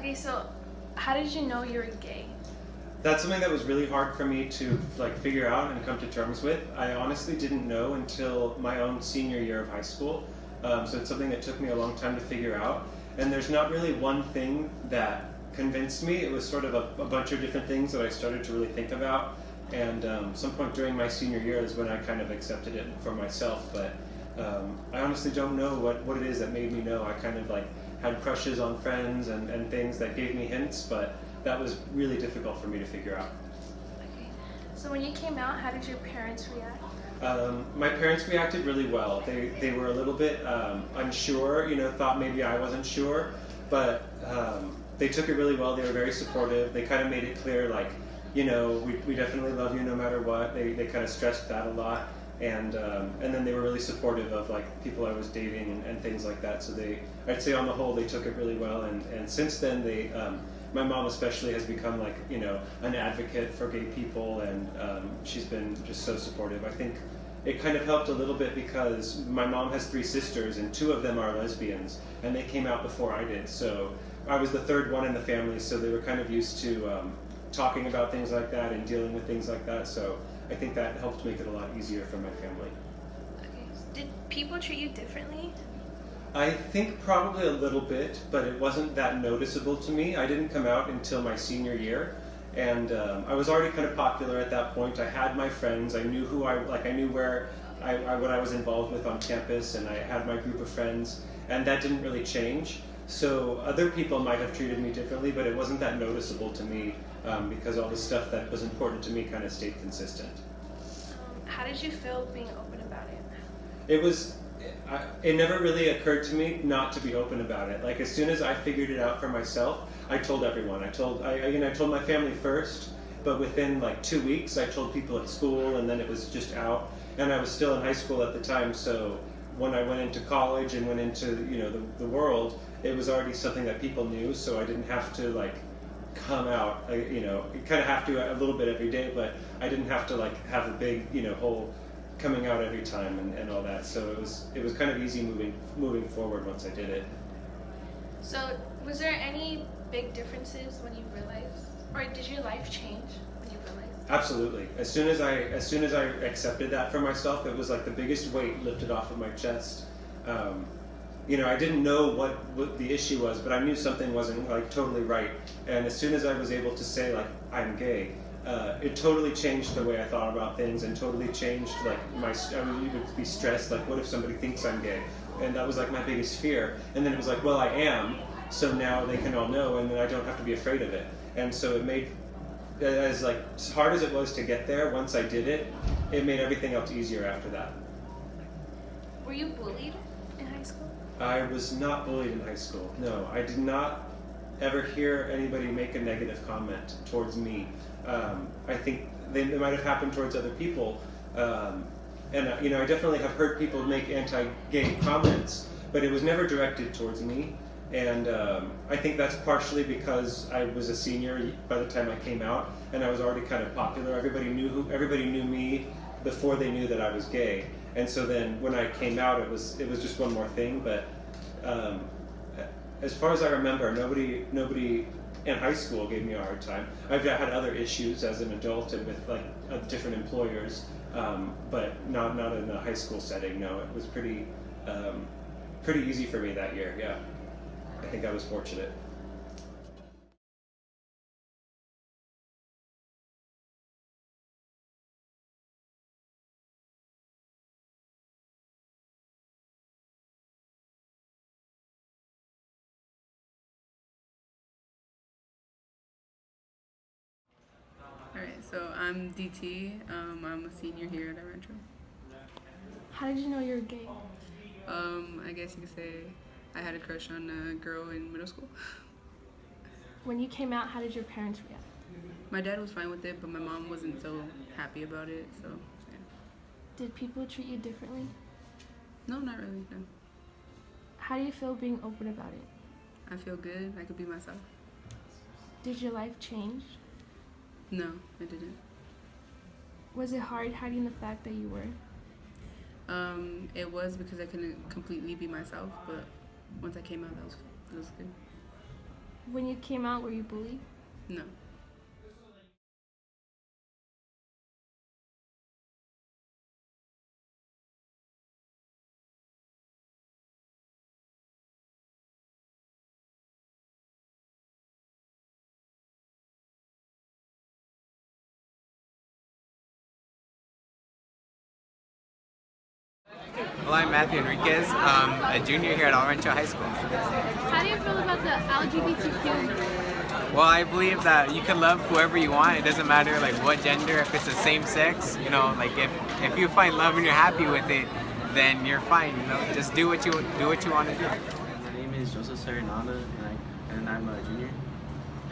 Okay, so how did you know you were gay? That's something that was really hard for me to figure out and come to terms with. I honestly didn't know until my own senior year of high school. So it's something that took me a long time to figure out. And there's not really one thing that convinced me. It was sort of a bunch of different things that I started to really think about. And some point during my senior year is when I kind of accepted it for myself. But I honestly don't know what it is that made me know. I kind of had crushes on friends and things that gave me hints, but that was really difficult for me to figure out. Okay. So when you came out, how did your parents react? My parents reacted really well. They were a little bit unsure, thought maybe I wasn't sure, but they took it really well. They were very supportive. They kind of made it clear, we definitely love you no matter what. They kind of stressed that a lot. And then they were really supportive of people I was dating and things like that. So I'd say on the whole, they took it really well. And since then, my mom especially has become an advocate for gay people, and she's been just so supportive. I think it kind of helped a little bit because my mom has 3 sisters, and 2 of them are lesbians, and they came out before I did. So I was the 3rd one in the family, so they were kind of used to talking about things like that and dealing with things like that. So I think that helped make it a lot easier for my family. Okay. Did people treat you differently? I think probably a little bit, but it wasn't that noticeable to me. I didn't come out until my senior year, and I was already kind of popular at that point. I had my friends. I knew I knew where what I was involved with on campus, and I had my group of friends, and that didn't really change. So other people might have treated me differently, but it wasn't that noticeable to me because all the stuff that was important to me kind of stayed consistent. How did you feel being open about it? It never really occurred to me not to be open about it. As soon as I figured it out for myself, I told everyone. I told my family first, but within 2 weeks, I told people at school, and then it was just out. And I was still in high school at the time, so when I went into college and went into the world, it was already something that people knew. So I didn't have to come out. You kind of have to a little bit every day, but I didn't have to have a big whole coming out every time and all that. So it was kind of easy moving forward once I did it. So was there any big differences when you realized, or did your life change when you realized? Absolutely. As soon as I accepted that for myself, it was the biggest weight lifted off of my chest. I didn't know what the issue was, but I knew something wasn't totally right. And as soon as I was able to say I'm gay, it totally changed the way I thought about things, and totally changed I would be stressed, what if somebody thinks I'm gay? And that was my biggest fear. And then it was well, I am, so now they can all know, and then I don't have to be afraid of it. And so it made, as hard as it was to get there, once I did it, it made everything else easier after that. Were you bullied in high school? I was not bullied in high school. No, I did not ever hear anybody make a negative comment towards me. I think they might have happened towards other people, and I definitely have heard people make anti-gay comments, but it was never directed towards me. And I think that's partially because I was a senior by the time I came out, and I was already kind of popular. Everybody knew me before they knew that I was gay. And so then when I came out, it was just one more thing. But as far as I remember, nobody in high school gave me a hard time. I've had other issues as an adult and with different employers, but not in a high school setting. No, it was pretty easy for me that year. Yeah, I think I was fortunate. Alright, so I'm DT. I'm a senior here at Rancho. How did you know you were gay? I guess you could say I had a crush on a girl in middle school. When you came out, how did your parents react? My dad was fine with it, but my mom wasn't so happy about it, so yeah. Did people treat you differently? No, not really, no. How do you feel being open about it? I feel good. I could be myself. Did your life change? No, I didn't. Was it hard hiding the fact that you were? It was because I couldn't completely be myself, but once I came out, it was good. When you came out, were you bullied? No. Well, I'm Matthew Enriquez, a junior here at El Rancho High School. How do you feel about the LGBTQ? Well, I believe that you can love whoever you want. It doesn't matter like what gender, if it's the same sex. You know, like if you find love and you're happy with it, then you're fine. You know, just do what you want to do. My name is Joseph Serenada, and I'm a junior.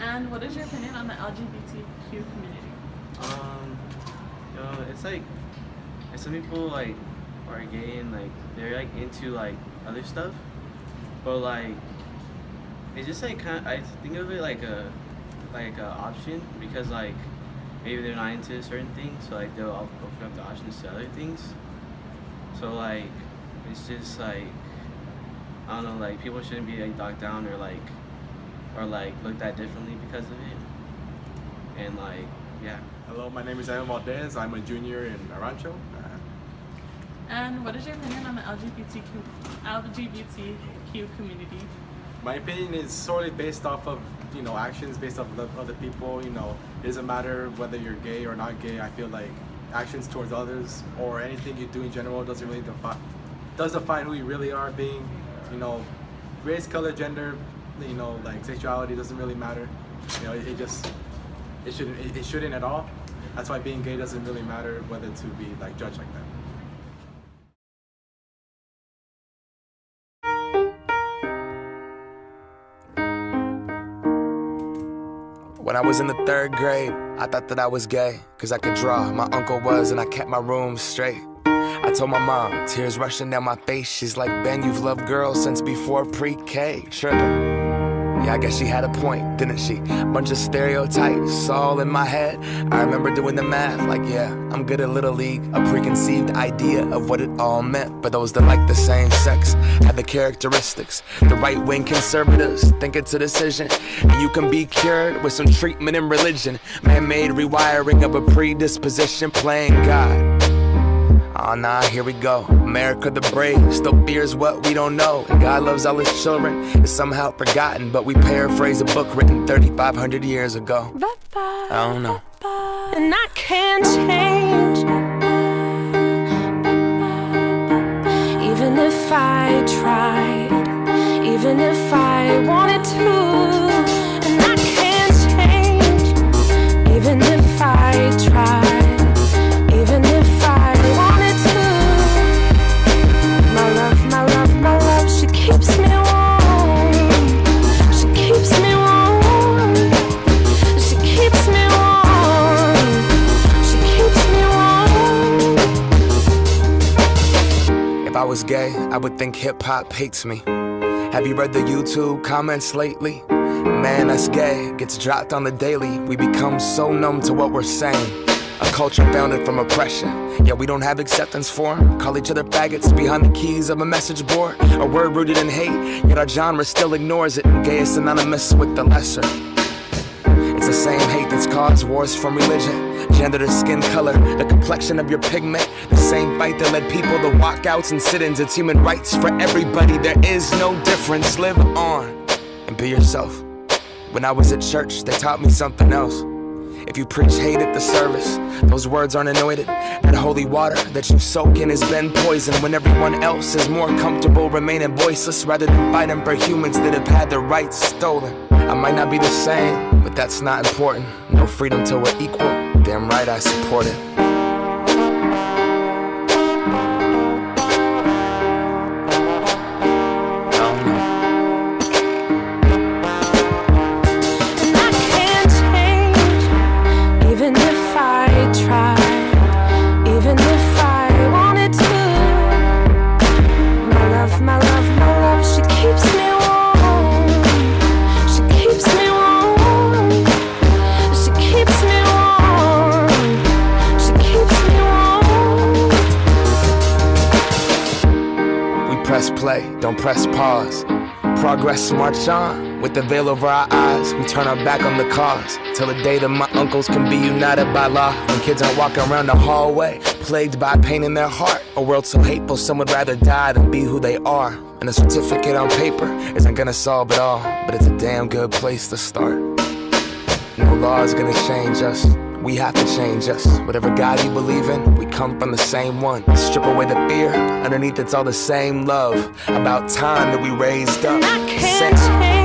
And what is your opinion on the LGBTQ community? It's like, some people like are gay and like they're like into like other stuff, but like it's just like I think of it like a option, because like maybe they're not into certain things, so like they'll open up the options to other things. So like it's just like, I don't know, like people shouldn't be like talked down or looked at differently because of it. And like, yeah. Hello, my name is Evan Valdez. I'm a junior in Rancho. And what is your opinion on the LGBTQ community? My opinion is solely based off of, actions based off of other people. It doesn't matter whether you're gay or not gay. I feel like actions towards others or anything you do in general doesn't really define who you really are, being, race, color, gender, like sexuality doesn't really matter. It shouldn't at all. That's why being gay doesn't really matter, whether to be like judged like that. When I was in the 3rd grade, I thought that I was gay, cause I could draw. My uncle was, and I kept my room straight. I told my mom, tears rushing down my face. She's like, Ben, you've loved girls since before pre-K. Trippin'. Yeah, I guess she had a point, didn't she? Bunch of stereotypes all in my head. I remember doing the math, like, yeah, I'm good at Little League. A preconceived idea of what it all meant. But those that like the same sex have the characteristics. The right-wing conservatives think it's a decision, and you can be cured with some treatment and religion. Man-made rewiring of a predisposition, playing God. Oh nah, here we go. America the brave still fears what we don't know. And God loves all his children, it's somehow forgotten, but we paraphrase a book written 3,500 years ago. I don't know. And I can't change, even if I tried, even if I wanted to. And I can't change, even if I tried, even if I wanted to. My love, she keeps me warm. She keeps me warm. She keeps me warm. She keeps me warm. If I was gay, I would think hip-hop hates me. Have you read the YouTube comments lately? Man, that's gay gets dropped on the daily. We become so numb to what we're saying. A culture founded from oppression, yet we don't have acceptance for 'em. Call each other faggots behind the keys of a message board. A word rooted in hate, yet our genre still ignores it. Gay is synonymous with the lesser. It's the same hate that's caused wars from religion, gender to skin color, the complexion of your pigment. The same fight that led people to walkouts and sit-ins. It's human rights for everybody, there is no difference. Live on and be yourself. When I was at church, they taught me something else. If you preach hate at the service, those words aren't anointed. That holy water that you soak in has been poisoned. When everyone else is more comfortable remaining voiceless rather than fighting for humans that have had their rights stolen. I might not be the same, but that's not important. No freedom till we're equal. Damn right I support it. Even if I tried, even if I wanted to. My love, she keeps me warm. She keeps me warm. She keeps me warm. She keeps me warm. We press play, don't press pause. progress march on. With the veil over our eyes, we turn our back on the cause. Till the day that my uncles can be united by law. When kids aren't walking around the hallway, plagued by pain in their heart. A world so hateful, some would rather die than be who they are. And a certificate on paper isn't gonna solve it all, but it's a damn good place to start. No law is gonna change us. We have to change us. Whatever God you believe in, we come from the same one. Strip away the fear, underneath it's all the same love. About time that we raised up. I can't change